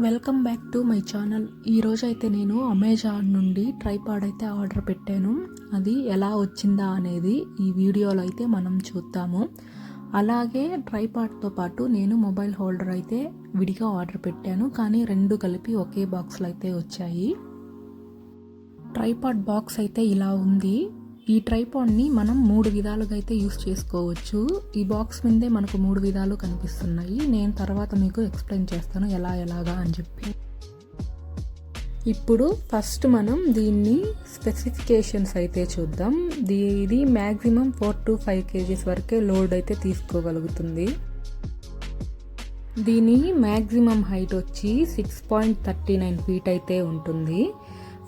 Welcome back to my channel. ఈరోజు అయితే నేను అమెజాన్ నుండి ట్రైపాడ్ అయితే ఆర్డర్ పెట్టాను. అది ఎలా వచ్చిందా అనేది ఈ వీడియోలో అయితే మనం చూద్దాము. అలాగే ట్రైపాడ్తో పాటు నేను మొబైల్ హోల్డర్ అయితే విడిగా ఆర్డర్ పెట్టాను, కానీ రెండు కలిపి ఒకే బాక్స్లో అయితే వచ్చాయి. ట్రైపాడ్ బాక్స్ అయితే ఇలా ఉంది. ఈ ట్రైపాడ్ని మనం 3 విధాలుగా అయితే యూస్ చేసుకోవచ్చు. ఈ బాక్స్ మీదే మనకు 3 విధాలు కనిపిస్తున్నాయి. నేను తర్వాత మీకు ఎక్స్ప్లెయిన్ చేస్తాను ఎలాగా అని చెప్పి. ఇప్పుడు ఫస్ట్ మనం దీన్ని స్పెసిఫికేషన్స్ అయితే చూద్దాం. ఇది మ్యాక్సిమం 4 to 5 kgs వరకే లోడ్ అయితే తీసుకోగలుగుతుంది. దీని మ్యాక్సిమం హైట్ వచ్చి 6.39 feet అయితే ఉంటుంది.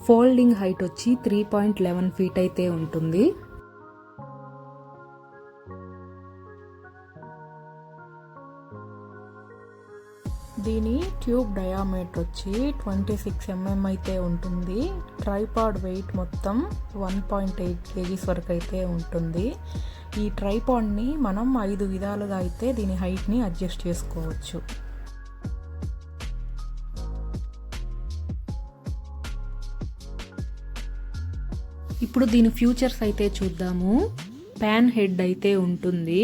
ఫోల్డింగ్ హైట్ వచ్చి 3.11 feet అయితే ఉంటుంది. దీని ట్యూబ్ డయామీటర్ వచ్చి 26 mm అయితే ఉంటుంది. ట్రైపాడ్ వెయిట్ మొత్తం 1.8 kgs వరకు అయితే ఉంటుంది. ఈ ట్రైపాడ్ని మనం 5 విధాలుగా అయితే దీని హైట్ని అడ్జస్ట్ చేసుకోవచ్చు. ఇప్పుడు దీని ఫ్యూచర్స్ అయితే చూద్దాము. ప్యాన్ హెడ్ అయితే ఉంటుంది,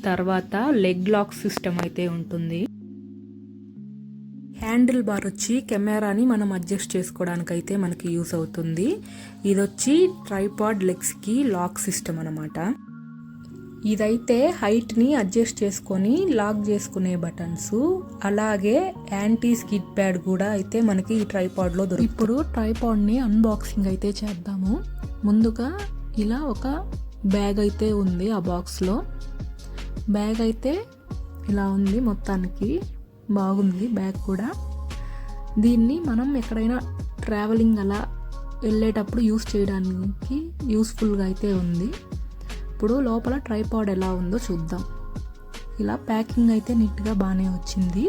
తర్వాత లెగ్ లాక్ సిస్టమ్ అయితే ఉంటుంది. హ్యాండిల్ బార్ వచ్చి కెమెరాని మనం అడ్జస్ట్ చేసుకోవడానికి అయితే మనకి యూస్ అవుతుంది. ఇది వచ్చి ట్రైపాడ్ లెగ్స్కి లాక్ సిస్టమ్ అనమాట. ఇదైతే హైట్ని అడ్జస్ట్ చేసుకొని లాక్ చేసుకునే బటన్స్, అలాగే యాంటీ స్కిడ్ ప్యాడ్ కూడా అయితే మనకి ఈ ట్రైపాడ్లో దొరుకుతుంది. ఇప్పుడు ట్రైపాడ్ని అన్బాక్సింగ్ అయితే చేద్దాము. ముందుగా ఇలా ఒక బ్యాగ్ అయితే ఉంది. ఆ బాక్స్లో బ్యాగ్ అయితే ఇలా ఉంది. మొత్తానికి బాగుంది బ్యాగ్ కూడా. దీన్ని మనం ఎక్కడైనా ట్రావెలింగ్ అలా వెళ్ళేటప్పుడు యూస్ చేయడానికి యూస్ఫుల్గా అయితే ఉంది. ఇప్పుడు లోపల ట్రైపాడ్ ఎలా ఉందో చూద్దాం. ఇలా ప్యాకింగ్ అయితే నీట్గా బాగానే వచ్చింది.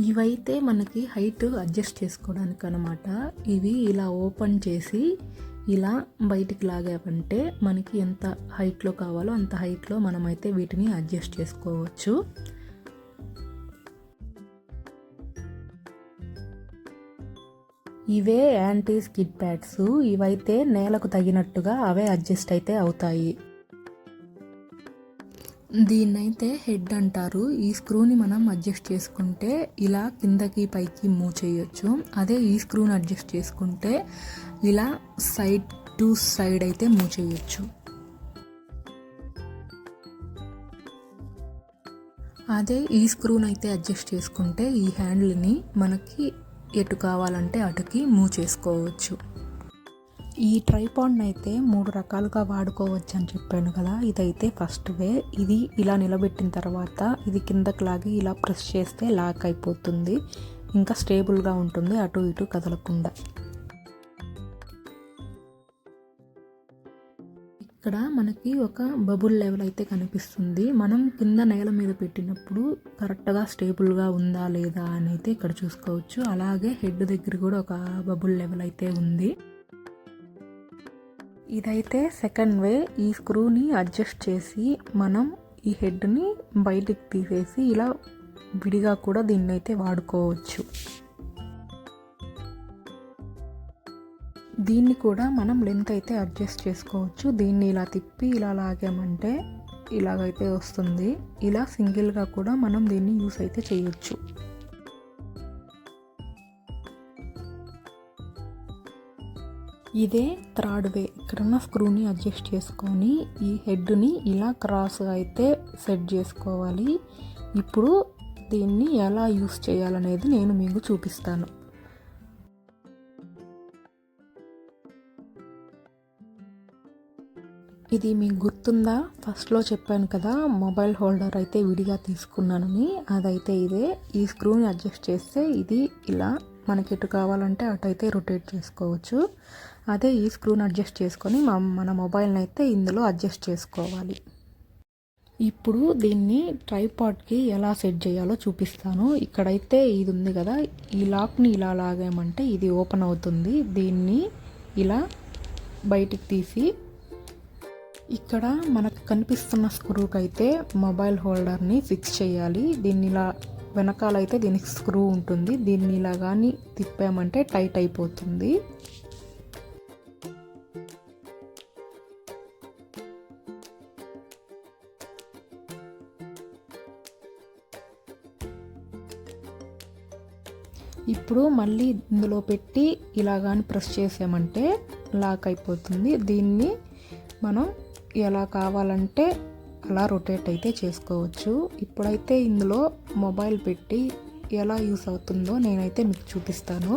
ఇవైతే మనకి హైట్ అడ్జస్ట్ చేసుకోవడానికి అనమాట. ఇవి ఇలా ఓపెన్ చేసి ఇలా బయటికి లాగామంటే మనకి ఎంత హైట్లో కావాలో అంత హైట్లో మనమైతే వీటిని అడ్జస్ట్ చేసుకోవచ్చు. ఇవే యాంటీ స్కిడ్ ప్యాడ్స్. ఇవైతే నేలకు తగినట్టుగా అవే అడ్జస్ట్ అయితే అవుతాయి. దీన్నైతే హెడ్ అంటారు. ఈ స్క్రూని మనం అడ్జస్ట్ చేసుకుంటే ఇలా కిందకి పైకి మూవ్ చేయొచ్చు. అదే ఈ స్క్రూని అడ్జస్ట్ చేసుకుంటే ఇలా సైడ్ టు సైడ్ అయితే మూవ్ చేయొచ్చు. అదే ఈ స్క్రూని అయితే అడ్జస్ట్ చేసుకుంటే ఈ హ్యాండిల్ని మనకి ఎటు కావాలంటే అటుకి మూవ్ చేసుకోవచ్చు. ఈ ట్రైపాడ్ని అయితే 3 రకాలుగా వాడుకోవచ్చు అని చెప్పాను కదా. ఇదైతే ఫస్ట్ వే. ఇది ఇలా నిలబెట్టిన తర్వాత ఇది కిందకి లాగి ఇలా ప్రెస్ చేస్తే లాక్ అయిపోతుంది. ఇంకా స్టేబుల్గా ఉంటుంది, అటు ఇటు కదలకుండా. ఇక్కడ మనకి ఒక బబుల్ లెవెల్ అయితే కనిపిస్తుంది. మనం కింద నేల మీద పెట్టినప్పుడు కరెక్ట్గా స్టేబుల్గా ఉందా లేదా అని అయితే ఇక్కడ చూసుకోవచ్చు. అలాగే హెడ్ దగ్గర కూడా ఒక బబుల్ లెవెల్ అయితే ఉంది. ఇదైతే సెకండ్ వే. ఈ స్క్రూని అడ్జస్ట్ చేసి మనం ఈ హెడ్ని బయటికి తీసేసి ఇలా విడిగా కూడా దీన్ని అయితే వాడుకోవచ్చు. దీన్ని కూడా మనం లెంత్ అయితే అడ్జస్ట్ చేసుకోవచ్చు. దీన్ని ఇలా తిప్పి ఇలా లాగామంటే ఇలాగైతే వస్తుంది. ఇలా సింగిల్గా కూడా మనం దీన్ని యూస్ అయితే చేయొచ్చు. ఇదే థర్డ్ వే. ఇక్కడున్న స్క్రూని అడ్జస్ట్ చేసుకొని ఈ హెడ్ని ఇలా క్రాస్గా అయితే సెట్ చేసుకోవాలి. ఇప్పుడు దీన్ని ఎలా యూస్ చేయాలనేది నేను మీకు చూపిస్తాను. ఇది మీకు గుర్తుందా? ఫస్ట్లో చెప్పాను కదా మొబైల్ హోల్డర్ అయితే విడిగా తీసుకున్నానని. అదైతే ఇదే. ఈ స్క్రూని అడ్జస్ట్ చేస్తే ఇది ఇలా మనకి ఎటు కావాలంటే అటు అయితే రొటేట్ చేసుకోవచ్చు. అదే ఈ స్క్రూని అడ్జస్ట్ చేసుకొని మన మొబైల్ని అయితే ఇందులో అడ్జస్ట్ చేసుకోవాలి. ఇప్పుడు దీన్ని ట్రైపాడ్కి ఎలా సెట్ చేయాలో చూపిస్తాను. ఇక్కడైతే ఇది ఉంది కదా, ఈ లాక్ని ఇలా లాగామంటే ఇది ఓపెన్ అవుతుంది. దీన్ని ఇలా బయటికి తీసి ఇక్కడ మనకు కనిపిస్తున్న స్క్రూకి అయితే మొబైల్ హోల్డర్ని ఫిక్స్ చేయాలి. దీన్ని ఇలా వెనకాలైతే దీనికి స్క్రూ ఉంటుంది. దీన్ని ఇలా కానీ తిప్పామంటే టైట్ అయిపోతుంది. ఇప్పుడు మళ్ళీ ఇందులో పెట్టి ఇలా కానీ ప్రెస్ చేసామంటే లాక్ అయిపోతుంది. దీన్ని మనం ఎలా కావాలంటే అలా రొటేట్ అయితే చేసుకోవచ్చు. ఇప్పుడైతే ఇందులో మొబైల్ పెట్టి ఎలా యూస్ అవుతుందో నేనైతే మీకు చూపిస్తాను.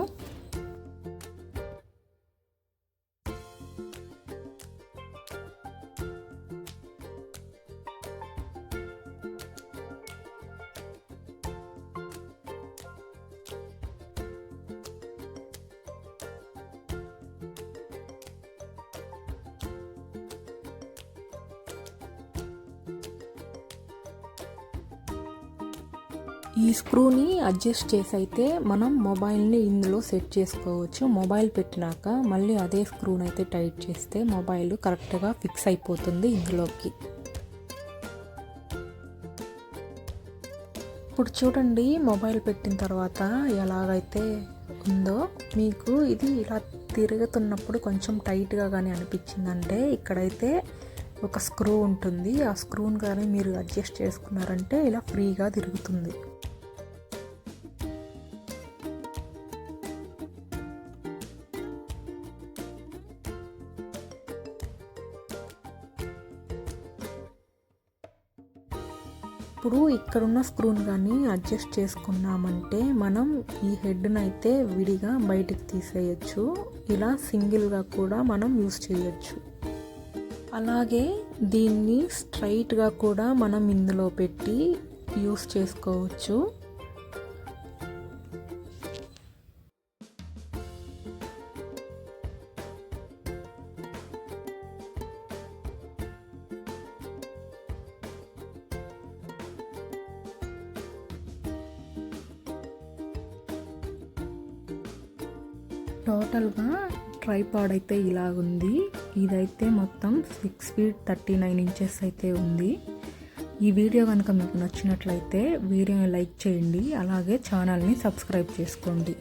ఈ స్క్రూని అడ్జస్ట్ చేసి అయితే మనం మొబైల్ని ఇందులో సెట్ చేసుకోవచ్చు. మొబైల్ పెట్టినాక మళ్ళీ అదే స్క్రూని అయితే టైట్ చేస్తే మొబైల్ కరెక్ట్గా ఫిక్స్ అయిపోతుంది ఇందులోకి. ఇప్పుడు చూడండి, మొబైల్ పెట్టిన తర్వాత ఎలాగైతే ఉందో. మీకు ఇది ఇలా తిరుగుతున్నప్పుడు కొంచెం టైట్గా కానీ అనిపించిందంటే ఇక్కడైతే ఒక స్క్రూ ఉంటుంది. ఆ స్క్రూని కానీ మీరు అడ్జస్ట్ చేసుకున్నారంటే ఇలా ఫ్రీగా తిరుగుతుంది. ఇప్పుడు ఇక్కడున్న స్క్రూని కానీ అడ్జస్ట్ చేసుకున్నామంటే మనం ఈ హెడ్ని అయితే విడిగా బయటికి తీసేయచ్చు. ఇలా సింగిల్గా కూడా మనం యూస్ చేయొచ్చు. అలాగే దీన్ని స్ట్రైట్గా కూడా మనం ఇందులో పెట్టి యూస్ చేసుకోవచ్చు. టోటల్గా ట్రైపాడ్ అయితే ఇలాగుంది. ఇదైతే మొత్తం 6 feet 39 inches అయితే ఉంది. ఈ వీడియో కనుక మీకు నచ్చినట్లయితే వీడియోని లైక్ చేయండి. అలాగే ఛానల్ని సబ్స్క్రైబ్ చేసుకోండి.